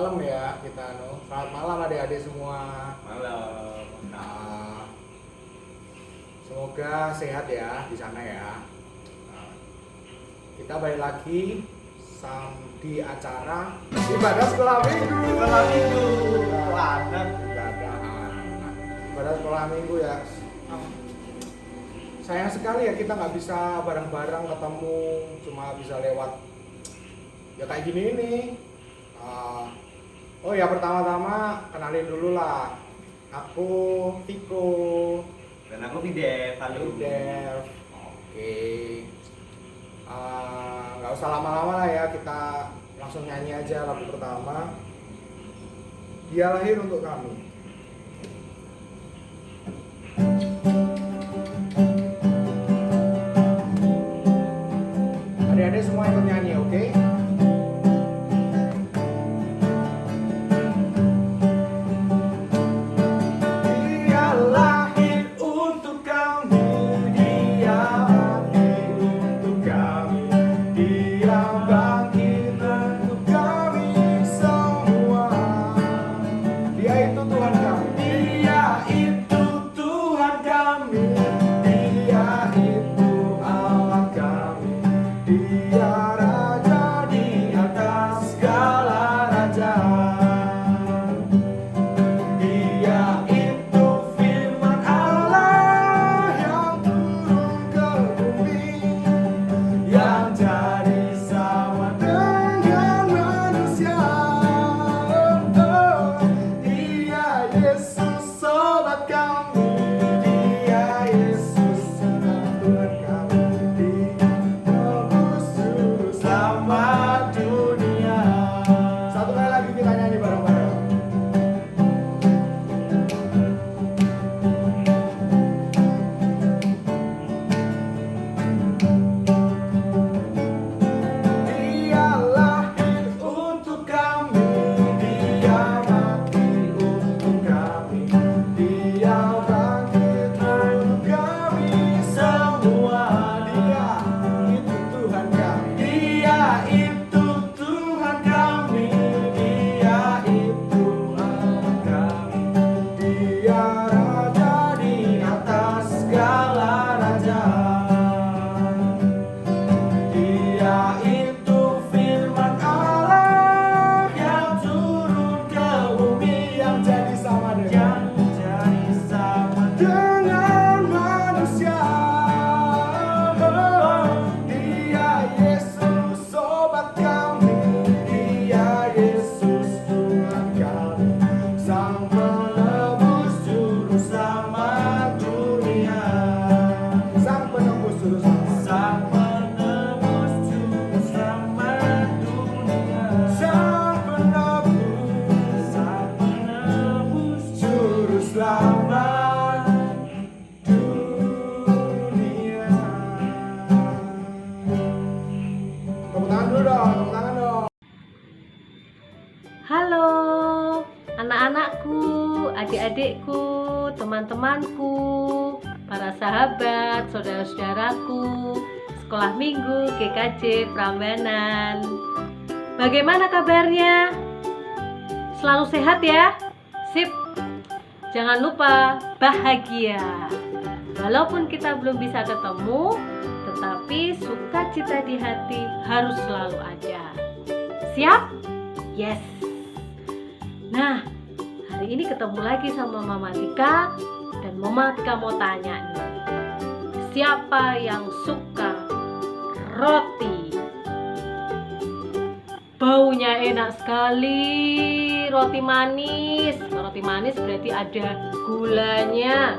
malam ya kita Selamat malam adik-adik semua. Malam. Nah, semoga sehat ya di sana ya. Nah, kita balik lagi di acara ibadah sekolah minggu. Sekolah minggu. Nah, ibadah sekolah minggu ya. Sayang sekali ya kita nggak bisa bareng-bareng ketemu, cuma bisa lewat ya kayak gini nih. Oh ya, pertama-tama kenalin dulu lah. Aku Tiko. Dan aku Videv. Halo. Videv. Oke. Nggak usah lama-lama lah ya, kita langsung nyanyi aja lagu pertama. Dia lahir untuk kami. Adik-adik semua ikut nyanyi, oke? Halo anak-anakku, adik-adikku, teman-temanku, para sahabat, saudara-saudaraku, sekolah minggu GKJ Prambanan. Bagaimana kabarnya? Selalu sehat ya? Sip. Jangan lupa bahagia. Walaupun kita belum bisa ketemu, tetapi sukacita di hati harus selalu ada. Siap? Yes. Nah, hari ini ketemu lagi sama Mama Tika. Dan Mama Tika mau tanya nih, siapa yang suka roti? Baunya enak sekali, roti manis. Roti manis berarti ada gulanya.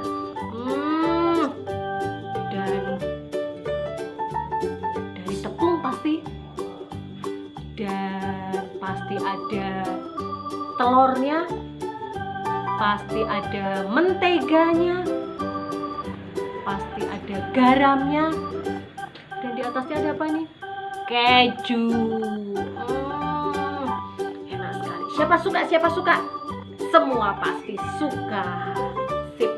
Dan dari tepung pasti. Dan pasti ada telurnya, pasti ada menteganya, pasti ada garamnya, dan di atasnya ada apa nih? Keju. Enak sekali. Siapa suka? Siapa suka? Semua pasti suka. Sip.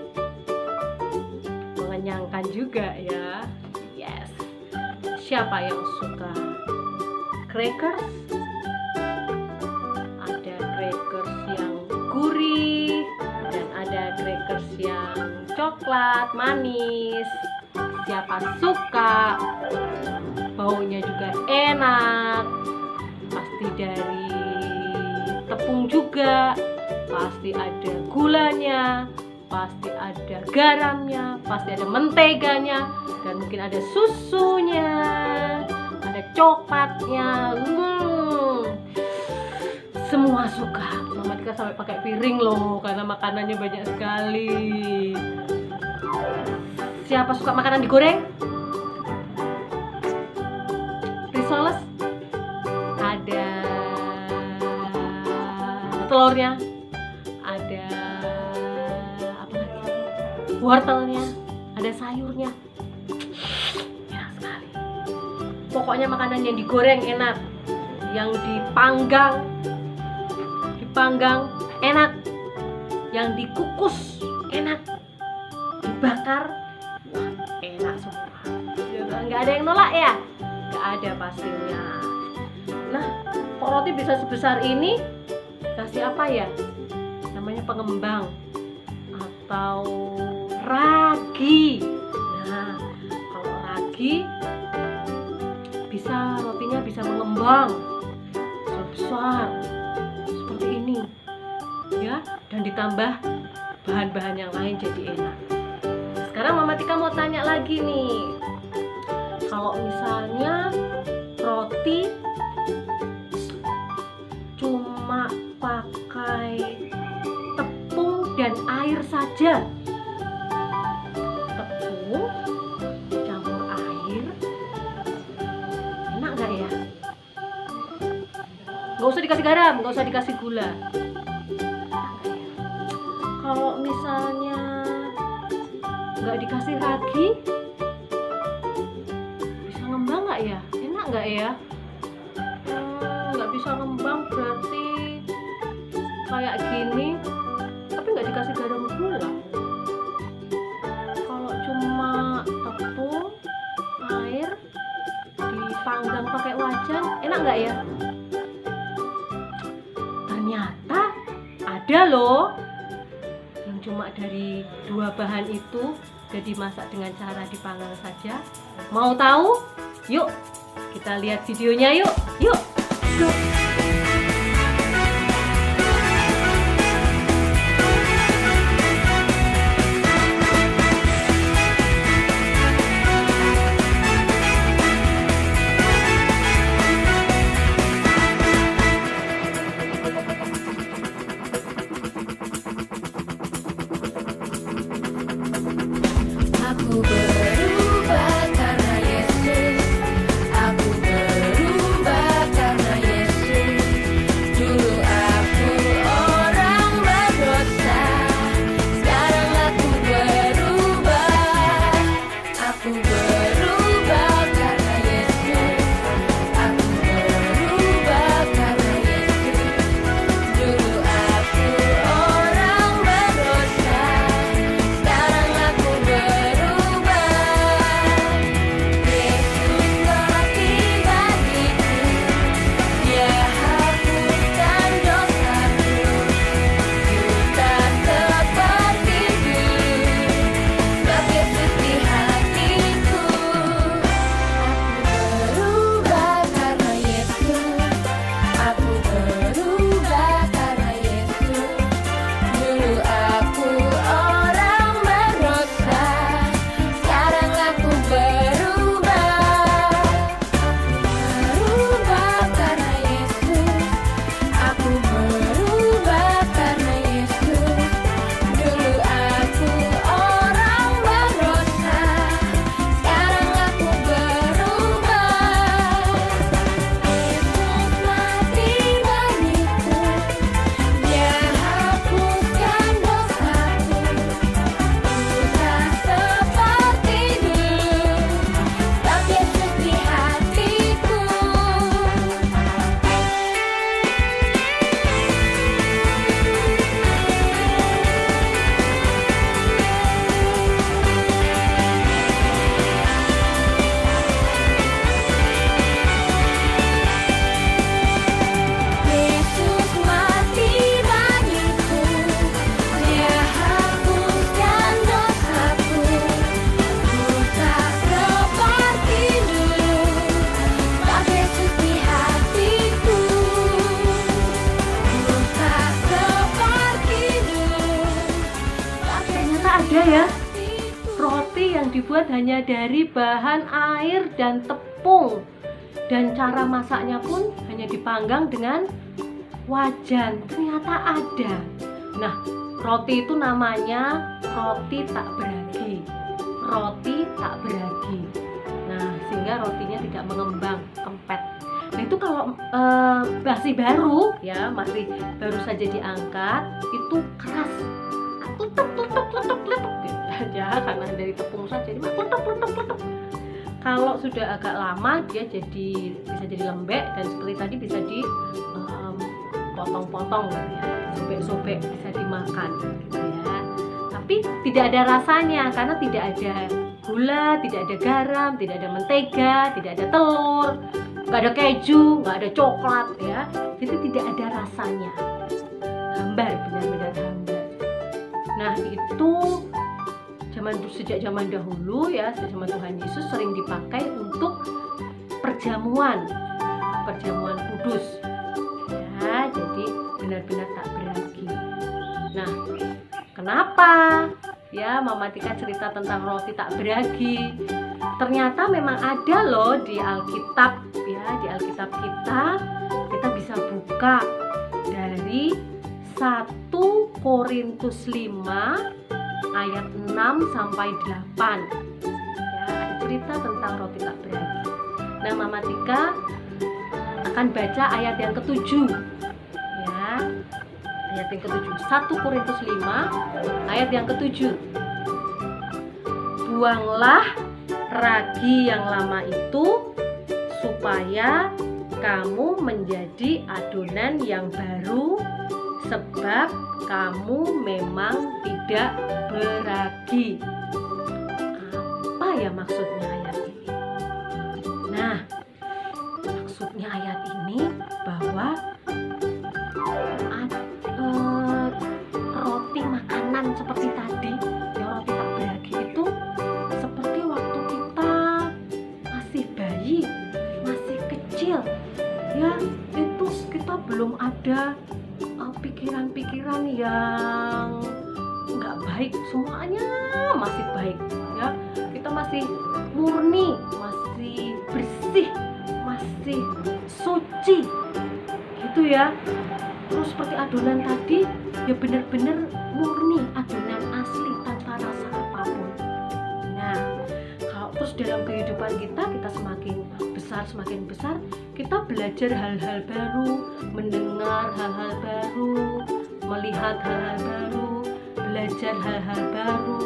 Mengenyangkan juga ya. Yes. Siapa yang suka crackers? Ada coklat, manis. Siapa suka, baunya juga enak. Pasti dari tepung juga. Pasti ada gulanya, pasti ada garamnya, pasti ada menteganya, dan mungkin ada susunya, ada coklatnya. Semua suka. Mama Tika sampai pakai piring loh karena makanannya banyak sekali. Siapa suka makanan digoreng? Risoles? Ada telurnya, ada apa lagi? Wortelnya, ada sayurnya. Enak sekali. Pokoknya makanan yang digoreng enak, yang dipanggang enak, yang dikukus enak, dibakar wah, enak semua. Nggak ada yang nolak ya? Nggak ada pastinya. Nah, kok roti bisa sebesar ini? Kasih apa ya? Namanya pengembang atau ragi. Nah, kalau ragi bisa rotinya bisa mengembang besar seperti ini ya, dan ditambah bahan-bahan yang lain jadi enak. Sekarang Mama Tika mau tanya lagi nih, kalau misalnya roti cuma pakai tepung dan air saja, tepung campur air, enak nggak ya? Nggak usah dikasih garam, nggak usah dikasih gula. Kalau misalnya nggak dikasih ragi, bisa ngembang nggak ya? Enak nggak ya? Nggak bisa ngembang berarti kayak gini, tapi nggak dikasih garam gula. Kalau cuma tepung, air, dipanggang pakai wajan, enak nggak ya? Ternyata ada loh yang cuma dari dua bahan itu jadi masak dengan cara dipanggang saja. Mau tahu? Yuk kita lihat videonya yuk. Yuk go. Aku berubah karena Yesus. Aku berubah karena Yesus. ada ya roti yang dibuat hanya dari bahan air dan tepung, dan cara masaknya pun hanya dipanggang dengan wajan. Ternyata ada. Nah, roti itu namanya roti tak beragi. Roti tak beragi. Nah, sehingga rotinya tidak mengembang, kempet. Nah, itu kalau masih baru ya, masih baru saja diangkat, itu keras. Letuk gitu aja, karena dari tepung saja jadi letuk. Kalau sudah agak lama dia bisa jadi lembek, dan seperti tadi bisa di potong-potong ya, sobek-sobek, bisa dimakan gitu ya. Tapi tidak ada rasanya karena tidak ada gula, tidak ada garam, tidak ada mentega, tidak ada telur, nggak ada keju, nggak ada coklat ya. Jadi tidak ada rasanya. Hambar, benar-benar hambar. Nah, itu sejak zaman dahulu ya, sejak zaman Tuhan Yesus sering dipakai untuk perjamuan kudus ya, jadi benar-benar tak beragi. Nah, kenapa ya Mama Tika cerita tentang roti tak beragi? Ternyata memang ada loh di Alkitab ya, di Alkitab kita bisa buka dari 1 Korintus 5 ayat 6 sampai 8 ya, ada cerita tentang roti tak beragi. Nah, Mama Tika akan baca ayat yang ke-7 ya, ayat yang ke-7, 1 Korintus 5 ayat yang ke-7. Buanglah ragi yang lama itu supaya kamu menjadi adonan yang baru, sebab kamu memang tidak beragi. Apa ya maksudnya ayat ini? Nah, maksudnya ayat ini bahwa roti makanan seperti tadi, ya roti tak beragi itu seperti waktu kita masih bayi, masih kecil, ya itu kita belum ada pikiran-pikiran yang nggak baik, semuanya masih baik ya, kita masih murni, masih bersih, masih suci gitu ya. Terus seperti adonan tadi ya, benar-benar murni, adonan asli tanpa rasa apapun. Nah, kalau terus dalam kehidupan kita semakin besar, kita belajar hal-hal baru, mendengar hal-hal baru, melihat hal-hal baru, belajar hal-hal baru,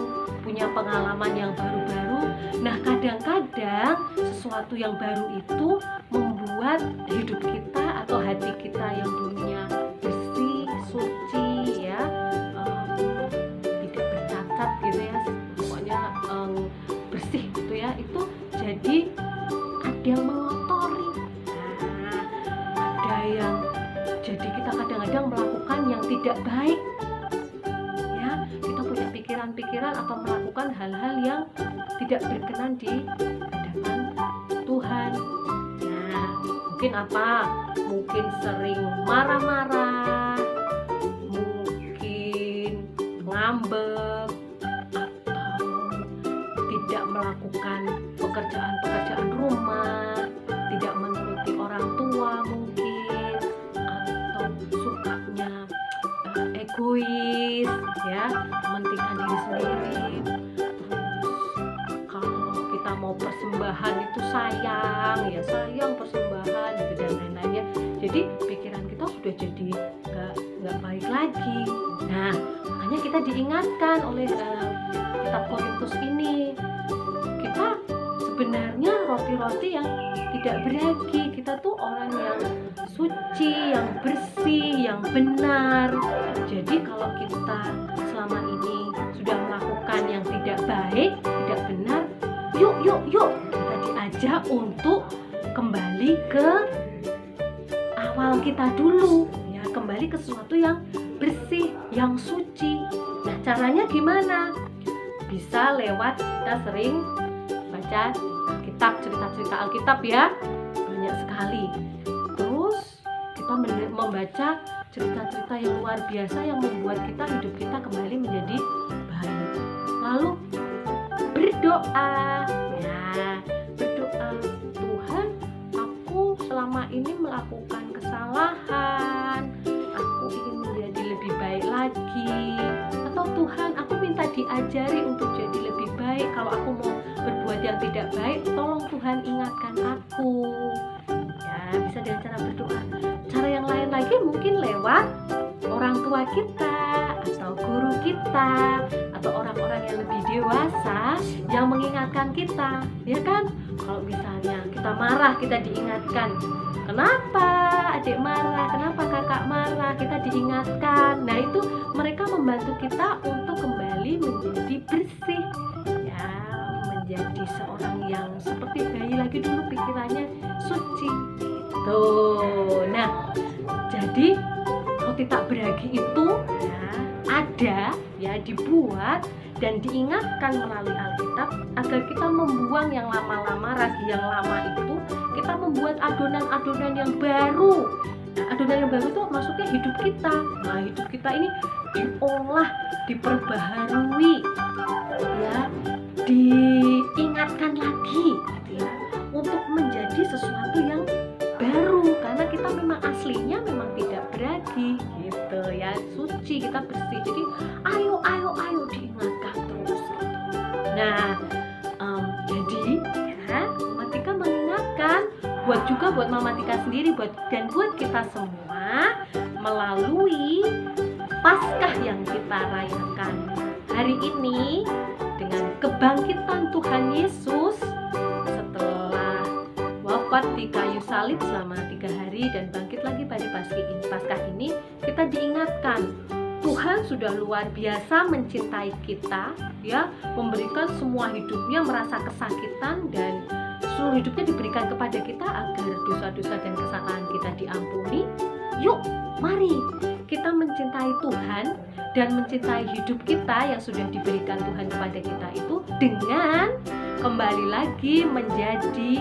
punya pengalaman yang baru-baru. Nah, kadang-kadang sesuatu yang baru itu membuat hidup kita atau hati kita yang dulunya bersih, suci ya, tidak bercacat gitu ya, pokoknya bersih gitu ya, itu jadi ada yang mengotori. Nah, ada yang jadi kita kadang-kadang melakukan yang tidak baik ya, kita punya pikiran-pikiran atau melakukan hal-hal yang tidak berkenan di hadapan Tuhan. Nah, mungkin apa? Mungkin sering marah-marah, mungkin ngambek, atau tidak melakukan pekerjaan-pekerjaan rumah, tidak menuruti orang tua mungkin, atau sukanya egois ya, mementingkan diri sendiri. Terus kalau kita mau persembahan itu sayang persembahan gitu dan lain-lainnya. Jadi pikiran kita sudah jadi nggak baik lagi. Nah, makanya kita diingatkan oleh kitab Korintus ini, kita sebenarnya roti-roti yang tidak beragi. Kita tuh orang yang suci, yang bersih, yang benar. Jadi kalau kita selama ini sudah melakukan yang tidak baik, tidak benar, yuk kita diajak untuk kembali ke awal kita dulu ya, kembali ke sesuatu yang bersih, yang suci. Nah, caranya gimana? Bisa lewat kita sering baca Alkitab, cerita-cerita Alkitab ya, banyak sekali. Terus kita membaca cerita-cerita yang luar biasa yang membuat hidup kita kembali menjadi baik. selalu berdoa. Ya, berdoa, Tuhan, aku selama ini melakukan kesalahan, aku ingin menjadi lebih baik lagi. Atau Tuhan, aku minta diajari untuk jadi lebih baik. Kalau aku mau berbuat yang tidak baik, tolong Tuhan ingatkan aku. Ya, bisa dengan cara berdoa. Cara yang lain lagi mungkin lewat orang tua kita, atau guru kita, atau orang-orang yang lebih dewasa yang mengingatkan kita, ya kan? Kalau misalnya kita marah, kita diingatkan, kenapa adik marah, kenapa kakak marah, kita diingatkan. Nah, itu mereka membantu kita untuk kembali menjadi bersih, ya, menjadi seorang yang seperti bayi lagi dulu, pikirannya suci gitu. Nah, jadi roti tak beragi itu ya ada, ya, dibuat dan diingatkan melalui Alkitab agar kita membuang yang lama-lama, ragi yang lama itu, kita membuat adonan-adonan yang baru. Nah, adonan yang baru itu maksudnya hidup kita. Nah, hidup kita ini diolah, diperbaharui, ya, diingatkan lagi, gitu ya, untuk menjadi sesuatu yang baru, karena kita memang aslinya memang tidak beragi, gitu ya, suci, kita bersih. Jadi ayo diingatkan terus, gitu. Nah, jadi ya, Mama Tika mengingatkan buat Mama Tika sendiri, buat kita semua melalui Paskah yang kita rayakan hari ini dengan kebangkitan Tuhan Yesus setelah wafat di kayu salib selama 3 hari dan bangkit lagi pada Paskah ini, kita diingatkan Tuhan sudah luar biasa mencintai kita, ya, memberikan semua hidupnya, merasa kesakitan, dan seluruh hidupnya diberikan kepada kita agar dosa-dosa dan kesalahan kita diampuni. Yuk, mari kita mencintai Tuhan dan mencintai hidup kita yang sudah diberikan Tuhan kepada kita itu dengan kembali lagi menjadi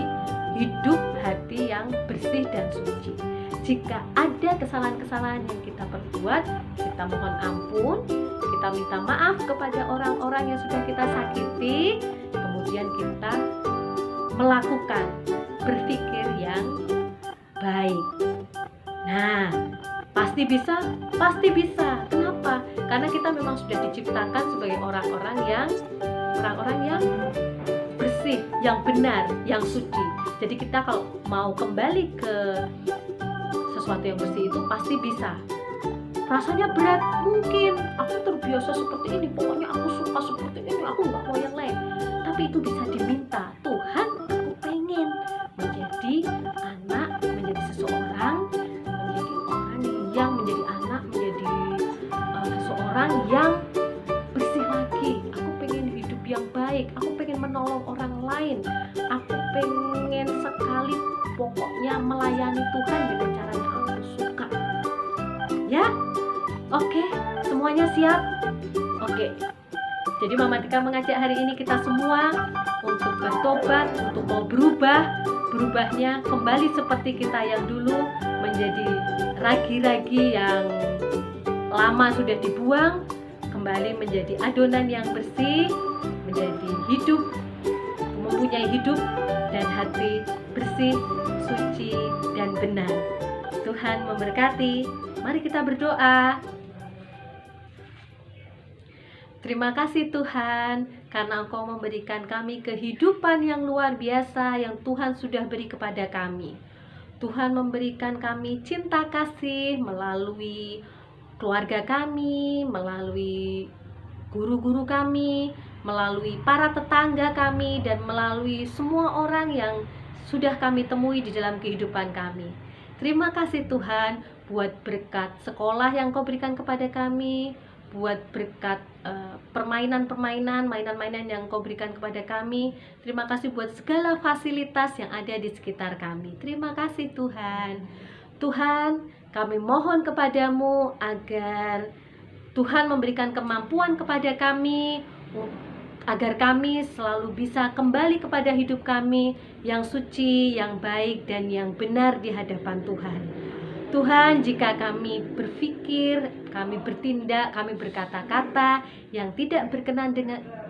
hidup hati yang bersih dan suci. Jika ada kesalahan-kesalahan yang kita perbuat, kita mohon ampun, kita minta maaf kepada orang-orang yang sudah kita sakiti, kemudian kita melakukan berpikir yang baik. Nah, pasti bisa. Kenapa? Karena kita memang sudah diciptakan sebagai orang-orang yang bersih, yang benar, yang suci. Jadi kita kalau mau kembali ke sesuatu yang bersih itu pasti bisa. Rasanya berat, mungkin aku terbiasa seperti ini, pokoknya aku suka seperti ini, aku nggak mau yang lain. Tapi itu bisa diminta, Tuhan, aku pengen menjadi anak, menjadi seseorang, menjadi orang yang menjadi anak, menjadi seseorang yang bersih lagi. Aku pengen hidup yang baik, aku pengen menolong orang lain, aku pengen sekali pokoknya melayani Tuhan dengan cara yang aku suka. Ya, oke, semuanya siap? Oke. Jadi Mama Tika mengajak hari ini kita semua untuk bertobat, untuk mau berubahnya kembali seperti kita yang dulu, menjadi ragi-ragi yang lama sudah dibuang, kembali menjadi adonan yang bersih, menjadi hidup, mempunyai hidup dan hati bersih, suci, dan benar. Tuhan memberkati. Mari kita berdoa. Terima kasih Tuhan, karena Engkau memberikan kami kehidupan yang luar biasa yang Tuhan sudah beri kepada kami. Tuhan memberikan kami cinta kasih melalui keluarga kami, melalui guru-guru kami, melalui para tetangga kami, dan melalui semua orang yang sudah kami temui di dalam kehidupan kami. Terima kasih Tuhan buat berkat sekolah yang Kau berikan kepada kami, buat berkat mainan-mainan yang Kau berikan kepada kami. Terima kasih buat segala fasilitas yang ada di sekitar kami. Terima kasih Tuhan. Tuhan, kami mohon kepadamu agar Tuhan memberikan kemampuan kepada kami, agar kami selalu bisa kembali kepada hidup kami yang suci, yang baik, dan yang benar di hadapan Tuhan. Tuhan, jika kami berpikir, kami bertindak, kami berkata-kata yang tidak berkenan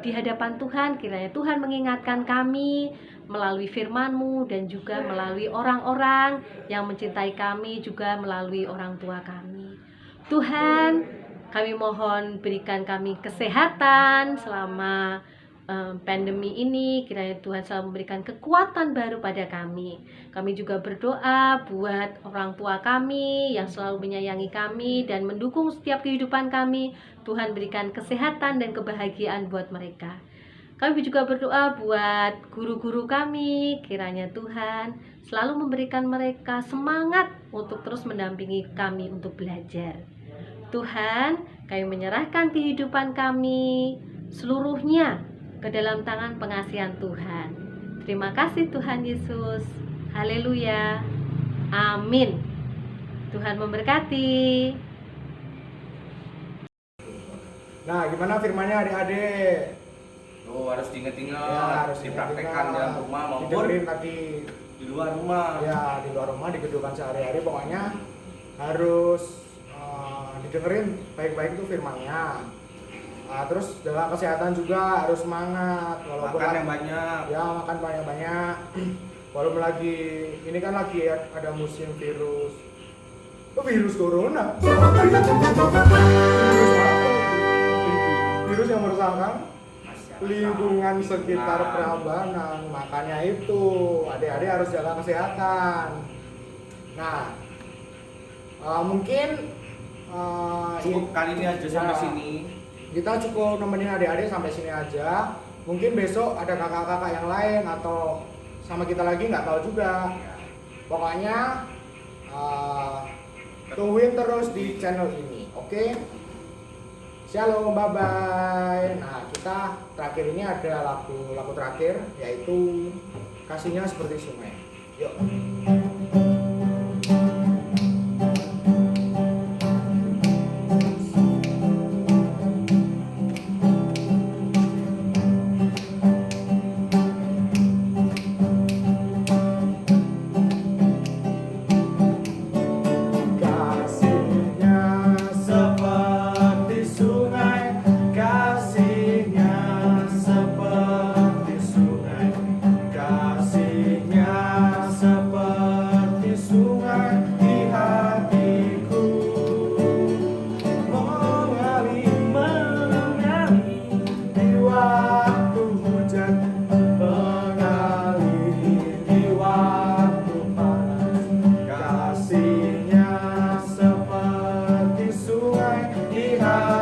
di hadapan Tuhan, kiranya Tuhan mengingatkan kami melalui firman-Mu dan juga melalui orang-orang yang mencintai kami, juga melalui orang tua kami. Tuhan, kami mohon berikan kami kesehatan selama pandemi ini. Kiranya Tuhan selalu memberikan kekuatan baru pada kami. Kami juga berdoa buat orang tua kami yang selalu menyayangi kami dan mendukung setiap kehidupan kami. Tuhan berikan kesehatan dan kebahagiaan buat mereka. Kami juga berdoa buat guru-guru kami. Kiranya Tuhan selalu memberikan mereka semangat untuk terus mendampingi kami untuk belajar. Tuhan, kami menyerahkan kehidupan kami seluruhnya ke dalam tangan pengasihan Tuhan. Terima kasih Tuhan Yesus. Haleluya. Amin. Tuhan memberkati. Nah, gimana firmannya adik-adik? Oh, harus diingat-ingat, Ya, harus dipraktekkan diingat-ingat. dalam rumah maupun Didengerin tadi. di luar rumah. Ya, di luar rumah, di kehidupan sehari-hari, pokoknya harus didengerin baik-baik itu firmannya. Terus dalam kesehatan juga harus semangat, walaupun Makan yang banyak. ya makan banyak-banyak. Walaupun lagi ini kan lagi ada musim virus corona. Virus yang meresahkan lingkungan sekitar Prambanan. Makanya itu adik-adik harus jaga kesehatan. Nah, mungkin Cukup kali ini aja sampai sini. kita cukup nemenin adik-adik sampai sini aja. Mungkin besok ada kakak-kakak yang lain atau sama kita lagi, nggak tahu juga. Pokoknya tungguin terus di channel ini, oke? Shalom, bye bye. Nah, kita terakhir ini ada lagu terakhir, yaitu Kasihnya Seperti Sungai. Yuk. Kasihnya seperti sungai di hati.